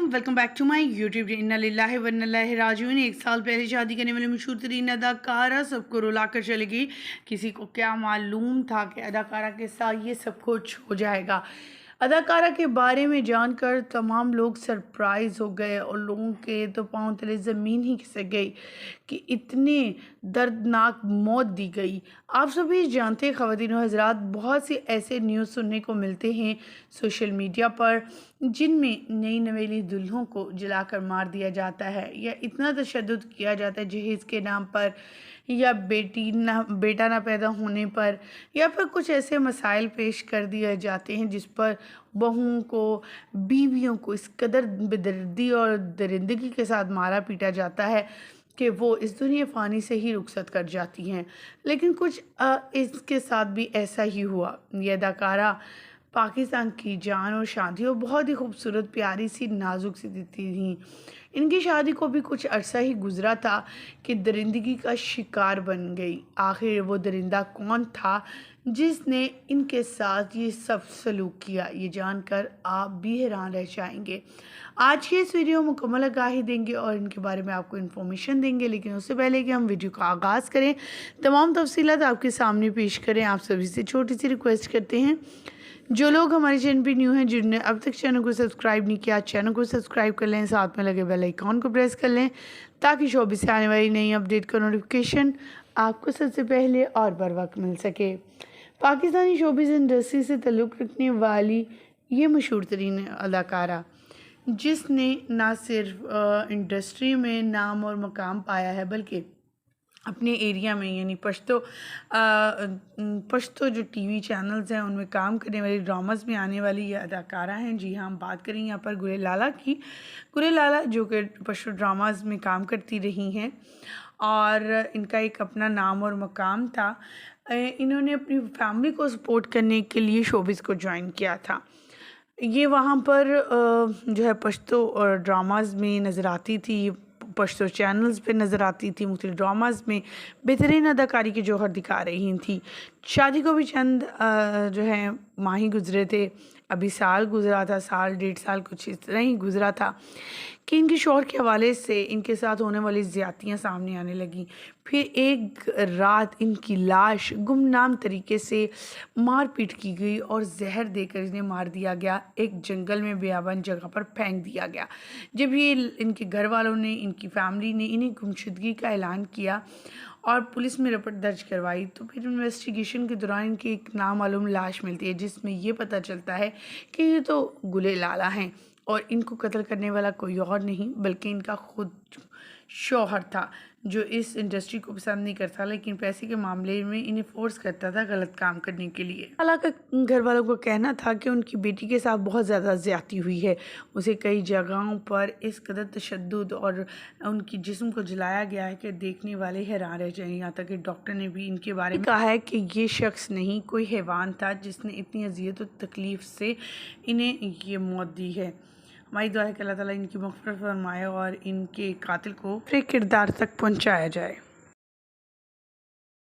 Welcome back to my YouTube. इन्ना लिल्लाहि व इन्ना इलैहि राजिऊन। एक साल पहले शादी करने वाली मशहूर तरीन अदाकारा सबको रुला कर चली गई। किसी को क्या मालूम था कि अदाकारा के साथ ये सब कुछ हो जाएगा। अदाकारा के बारे में जानकर तमाम लोग सरप्राइज़ हो गए और लोगों के तो पांव तले ज़मीन ही खिसक गई कि इतने दर्दनाक मौत दी गई। आप सभी जानते हैं ख़वातीन और हज़रात, बहुत से ऐसे न्यूज़ सुनने को मिलते हैं सोशल मीडिया पर जिनमें नई नवेली दुल्हों को जलाकर मार दिया जाता है या इतना तशद्दुद किया जाता है जहेज़ के नाम पर, या बेटा ना पैदा होने पर, या फिर कुछ ऐसे मसाइल पेश कर दिए जाते हैं जिस पर बहुओं को, बीवियों को इस कदर बेदर्दी और दरिंदगी के साथ मारा पीटा जाता है कि वो इस दुनिया फ़ानी से ही रुखसत कर जाती हैं। लेकिन कुछ इसके साथ भी ऐसा ही हुआ। ये अदाकारा पाकिस्तान की जान और शादी और बहुत ही खूबसूरत प्यारी सी नाजुक सी थी। इनकी शादी को भी कुछ अरसा ही गुजरा था कि दरिंदगी का शिकार बन गई। आखिर वो दरिंदा कौन था जिसने इनके साथ ये सब सलूक किया, ये जानकर आप भी हैरान रह जाएंगे। आज की इस वीडियो मुकम्मल आगाही देंगे और इनके बारे में आपको इन्फॉर्मेशन देंगे, लेकिन उससे पहले कि हम वीडियो का आगाज़ करें तमाम तफसीलात आपके सामने पेश करें, आप सभी से छोटी सी रिक्वेस्ट करते हैं, जो लोग हमारे चैनल पे न्यू हैं, जिन्होंने अब तक चैनल को सब्सक्राइब नहीं किया, चैनल को सब्सक्राइब कर लें, साथ में लगे बेल आइकॉन को प्रेस कर लें ताकि शोबी से आने वाली नई अपडेट का नोटिफिकेशन आपको सबसे पहले और बर वक्त मिल सके। पाकिस्तानी शोबिज़ इंडस्ट्री से ताल्लुक़ रखने वाली ये मशहूर तरीन अदाकारा, जिसने ना सिर्फ इंडस्ट्री में नाम और मकाम पाया है बल्कि अपने एरिया में यानी पश्तो जो टीवी चैनल्स हैं उनमें काम करने वाली, ड्रामास में आने वाली ये अदाकारा हैं। जी हाँ, हम बात करें यहाँ पर गुले लाला की। गुले लाला जो कि पश्तो ड्रामास में काम करती रही हैं और इनका एक अपना नाम और मकाम था। इन्होंने अपनी फैमिली को सपोर्ट करने के लिए शोबिज़ को ज्वाइन किया था। ये वहाँ पर जो है पश्तो और ड्रामास में नज़र आती थी, पश्तो चैनल्स पे नज़र आती थी, मुख्तलिफ ड्रामास में बेहतरीन अदाकारी के जौहर दिखा रही थी। शादी को भी चंद जो है माह ही गुजरे थे, अभी साल गुजरा था, साल डेढ़ साल कुछ इस तरह ही गुजरा था कि इनके शौहर के हवाले से इनके साथ होने वाली ज़्यादतियाँ सामने आने लगी। फिर एक रात इनकी लाश गुमनाम तरीके से मार पीट की गई और जहर देकर इन्हें मार दिया गया, एक जंगल में बेयाबान जगह पर फेंक दिया गया। जब ये इनके घर वालों ने, इनकी फैमिली ने इन्हें गुमशुदगी का ऐलान किया और पुलिस में रिपोर्ट दर्ज करवाई, तो फिर इन्वेस्टिगेशन के दौरान इनकी एक नामालूम लाश मिलती है जिसमें ये पता चलता है कि ये तो गुले लाला हैं और इनको कत्ल करने वाला कोई और नहीं बल्कि इनका खुद शौहर था, जो इस इंडस्ट्री को पसंद नहीं करता लेकिन पैसे के मामले में इन्हें फोर्स करता था गलत काम करने के लिए। हालांकि घर वालों को कहना था कि उनकी बेटी के साथ बहुत ज़्यादा ज़्यादती हुई है, उसे कई जगहों पर इस कदर तशद्दुद और उनकी जिस्म को जलाया गया है कि देखने वाले हैरान रह जाएंगे। यहाँ तक कि डॉक्टर ने भी इनके बारे में कहा है कि ये शख्स नहीं, कोई हैवान था जिसने इतनी अजियत और तकलीफ़ से इन्हें ये मौत दी है। हमारी दुआ है कि अल्लाह ताला इनकी मग़फ़िरत फरमाए और इनके कातिल को अपने किरदार तक पहुँचाया जाए।